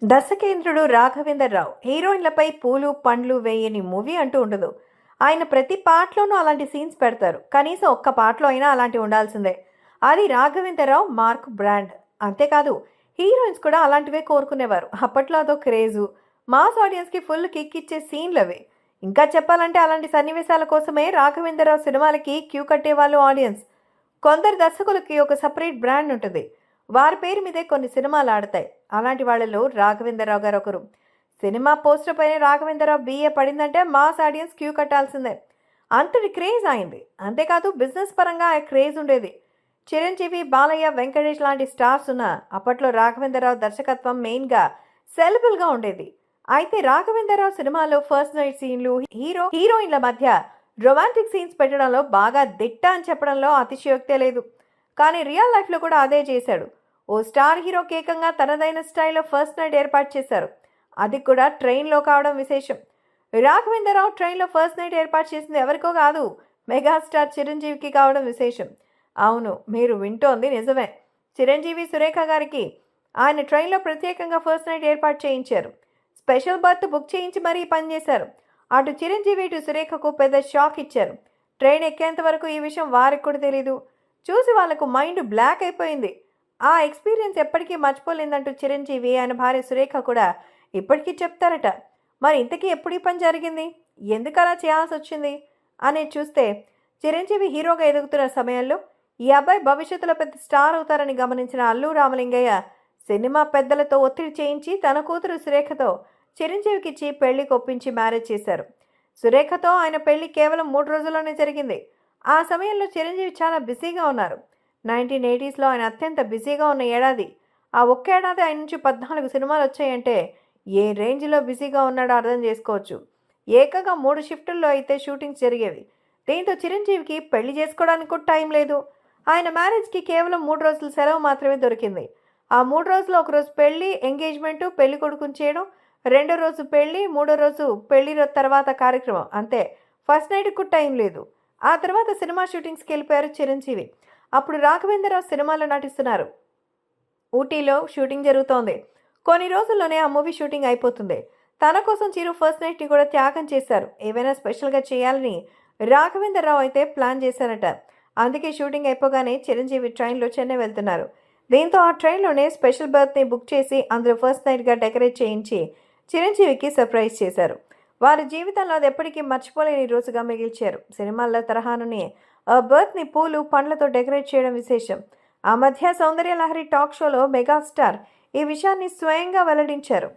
దర్శకేంద్రుడు రాఘవేందర్ రావు హీరోయిన్లపై పూలు పండ్లు వేయని మూవీ అంటూ ఉండదు. ఆయన ప్రతి పాటలోనూ అలాంటి సీన్స్ పెడతారు. కనీసం ఒక్క పాటలో అయినా అలాంటి ఉండాల్సిందే. అది రాఘవేందర్ రావు మార్క్ బ్రాండ్. అంతేకాదు, హీరోయిన్స్ కూడా అలాంటివే కోరుకునేవారు. అప్పట్లో అదో క్రేజు. మాస్ ఆడియన్స్కి ఫుల్ కిక్ ఇచ్చే సీన్లు అవి. ఇంకా చెప్పాలంటే అలాంటి సన్నివేశాల కోసమే రాఘవేందర్ రావు సినిమాలకి క్యూ కట్టేవాళ్ళు ఆడియన్స్. కొందరు దర్శకులకి ఒక సపరేట్ బ్రాండ్ ఉంటుంది. వారి పేరు మీదే కొన్ని సినిమాలు ఆడతాయి. అలాంటి వాళ్ళలో రాఘవేంద్రరావు గారు ఒకరు. సినిమా పోస్టర్ పైన రాఘవేంద్రరావు బిఏ పడిందంటే మాస్ ఆడియన్స్ క్యూ కట్టాల్సిందే. అంతటి క్రేజ్ అయింది. అంతేకాదు, బిజినెస్ పరంగా ఆ క్రేజ్ ఉండేది. చిరంజీవి, బాలయ్య, వెంకటేష్ లాంటి స్టార్స్ ఉన్న అప్పట్లో రాఘవేంద్రరావు దర్శకత్వం మెయిన్గా సెలబుల్గా ఉండేది. అయితే రాఘవేంద్రరావు సినిమాలో ఫస్ట్ నైట్ సీన్లు, హీరోయిన్ల మధ్య రొమాంటిక్ సీన్స్ పెట్టడంలో బాగా దిట్ట అని చెప్పడంలో అతిశయోక్తే లేదు. కానీ రియల్ లైఫ్లో కూడా అదే చేశాడు. ఓ స్టార్ హీరో ఏకంగా తనదైన స్టైల్లో ఫస్ట్ నైట్ ఏర్పాటు చేశారు. అది కూడా ట్రైన్లో కావడం విశేషం. రాఘవేంద్రరావు ట్రైన్లో ఫస్ట్ నైట్ ఏర్పాటు చేసింది ఎవరికో కాదు, మెగాస్టార్ చిరంజీవికి కావడం విశేషం. అవును, మీరు వింటోంది నిజమే. చిరంజీవి, సురేఖ గారికి ఆయన ట్రైన్లో ప్రత్యేకంగా ఫస్ట్ నైట్ ఏర్పాటు చేయించారు. స్పెషల్ బర్త్ బుక్ చేయించి మరీ పనిచేశారు. అటు చిరంజీవి, ఇటు సురేఖకు పెద్ద షాక్ ఇచ్చారు. ట్రైన్ ఎక్కేంత వరకు ఈ విషయం వారికి కూడా తెలీదు. చూసి వాళ్ళకు మైండ్ బ్లాక్ అయిపోయింది. ఆ ఎక్స్పీరియన్స్ ఎప్పటికీ మర్చిపోలేదంటూ చిరంజీవి, ఆయన భార్య సురేఖ కూడా ఇప్పటికీ చెప్తారట. మరి ఇంతకీ ఎప్పుడు ఈ పని జరిగింది, ఎందుకు అలా చేయాల్సి వచ్చింది అనేది చూస్తే, చిరంజీవి హీరోగా ఎదుగుతున్న సమయంలో ఈ అబ్బాయి భవిష్యత్తులో పెద్ద స్టార్ అవుతారని గమనించిన అల్లు రామలింగయ్య సినిమా పెద్దలతో ఒత్తిడి చేయించి తన కూతురు సురేఖతో చిరంజీవికిచ్చి పెళ్లి కొప్పించి మ్యారేజ్ చేశారు. సురేఖతో ఆయన పెళ్లి కేవలం 3 రోజుల్లోనే జరిగింది. ఆ సమయంలో చిరంజీవి చాలా బిజీగా ఉన్నారు. 1980స్లో ఆయన అత్యంత బిజీగా ఉన్న ఏడాది. ఆ ఒక్క ఏడాది ఆయన నుంచి 14 సినిమాలు వచ్చాయంటే ఏ రేంజ్లో బిజీగా ఉన్నాడో అర్థం చేసుకోవచ్చు. ఏకంగా 3 షిఫ్టుల్లో అయితే షూటింగ్స్ జరిగేవి. దీంతో చిరంజీవికి పెళ్లి చేసుకోవడానికి కూడా టైం లేదు. ఆయన మ్యారేజ్కి కేవలం 3 రోజుల సెలవు మాత్రమే దొరికింది. ఆ 3 రోజులు, ఒకరోజు పెళ్లి, ఎంగేజ్మెంటు, పెళ్లి కొడుకుని చేయడం, 2వ రోజు పెళ్లి, 3వ రోజు పెళ్లి తర్వాత కార్యక్రమం, అంతే. ఫస్ట్ నైట్కి కూడా టైం లేదు. ఆ తర్వాత సినిమా షూటింగ్స్కి వెళ్ళిపోయారు చిరంజీవి. అప్పుడు రాఘవేంద్రరావు సినిమాలో నటిస్తున్నారు. ఊటీలో షూటింగ్ జరుగుతోంది. కొన్ని రోజుల్లోనే ఆ మూవీ షూటింగ్ అయిపోతుంది. తన కోసం చిరు ఫస్ట్ నైట్ని కూడా త్యాగం చేశారు. ఏవైనా స్పెషల్గా చేయాలని రాఘవేంద్రరావు అయితే ప్లాన్ చేశారట. అందుకే షూటింగ్ అయిపోగానే చిరంజీవి ట్రైన్లో చెన్నై వెళ్తున్నారు. దీంతో ఆ ట్రైన్లోనే స్పెషల్ బర్త్ని బుక్ చేసి అందులో ఫస్ట్ నైట్గా డెకరేట్ చేయించి చిరంజీవికి సర్ప్రైజ్ చేశారు. వారి జీవితంలో అది ఎప్పటికీ మర్చిపోలేని రోజుగా మిగిల్చారు. సినిమాల్లో తరహానునే ఆ బర్త్ని పూలు, పండ్లతో డెకరేట్ చేయడం విశేషం. ఆ మధ్య సౌందర్య లహరి టాక్ షోలో మెగాస్టార్ ఈ విషయాన్ని స్వయంగా వెల్లడించారు.